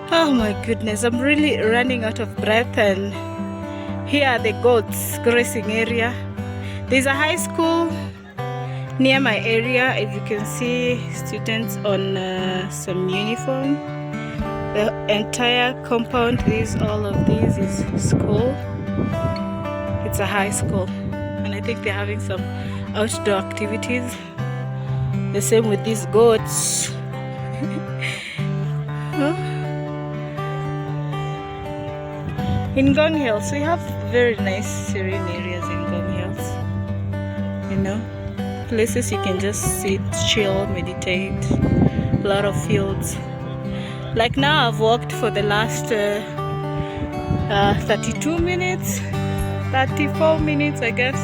Oh my goodness, I'm really running out of breath, and here are the goats grazing area. There's a high school near my area. If you can see students on some uniform, the entire compound, all of this is school. It's a high school, and I think they're having some outdoor activities. The same with these goats. Huh? In Ngong Hills, we have very nice serene areas in Ngong Hills. You know, places you can just sit, chill, meditate. A lot of fields. Like now, I've walked for the last 32 minutes, 34 minutes, I guess.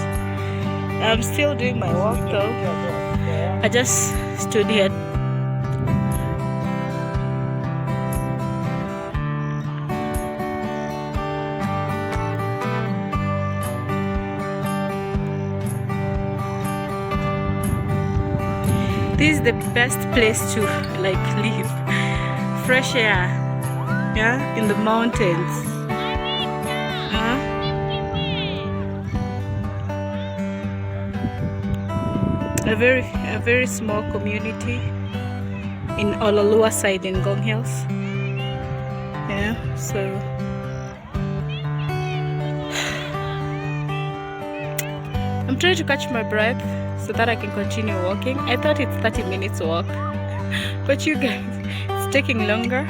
I'm still doing my walk though. I just stood here. This is the best place to like live. Fresh air, yeah, in the mountains. A very small community in Ololua side in Ngong Hills. Yeah, so I'm trying to catch my breath so that I can continue walking. I thought it's 30 minutes walk, but you guys, it's taking longer.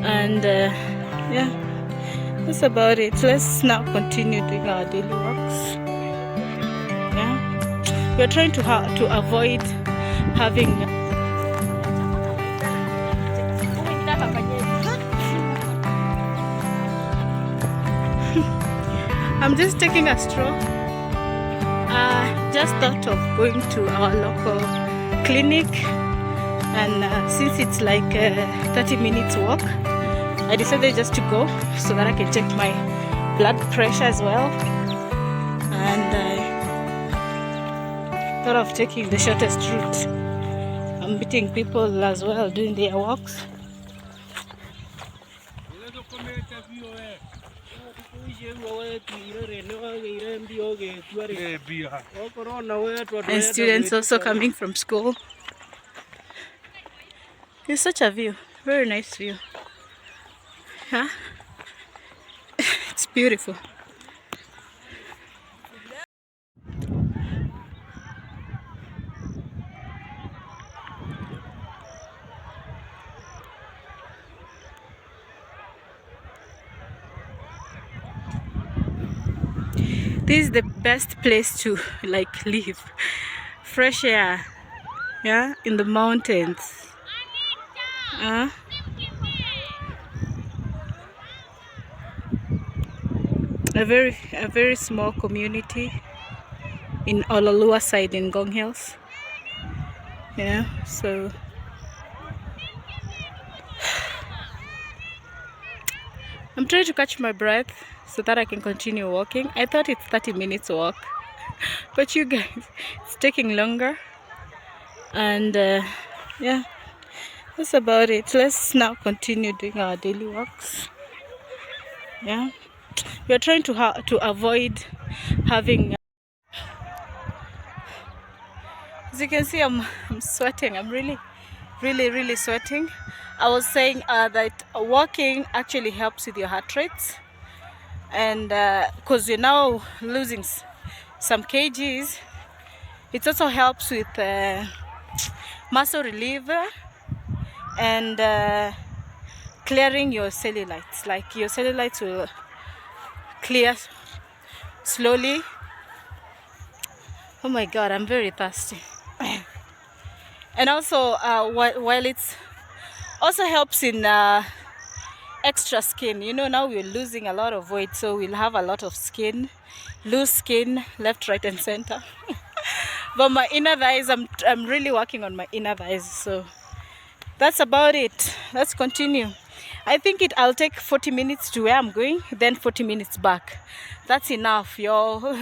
And yeah, that's about it. Let's now continue doing our daily walks. Yeah, we're trying to avoid having I'm just taking a stroll. Just thought of going to our local clinic, and since it's like 30 minutes walk, I decided just to go so that I can check my blood pressure as well. And I thought of taking the shortest route. I'm meeting people as well doing their walks. And students also coming from school. It's such a view, very nice view. Huh? It's beautiful. This is the best place to like live. Fresh air, yeah, in the mountains. A very small community in Ololua side in Ngong Hills. Yeah, so I'm trying to catch my breath so that I can continue walking. I thought it's 30 minutes walk, but you guys, it's taking longer. And yeah, that's about it. Let's now continue doing our daily walks. Yeah, we're trying to avoid having as you can see, I'm sweating. I'm really sweating. I was saying that walking actually helps with your heart rate, and because you're now losing some kgs, it also helps with muscle reliever and clearing your cellulites. Like your cellulites will clear slowly. Oh my god, I'm very thirsty. And also while it's also helps in extra skin. You know, now we're losing a lot of weight, so we'll have a lot of skin, loose skin left, right and center. But my inner thighs, I'm really working on my inner thighs. So that's about it. Let's continue. I think I'll take 40 minutes to where I'm going, then 40 minutes back. That's enough, y'all.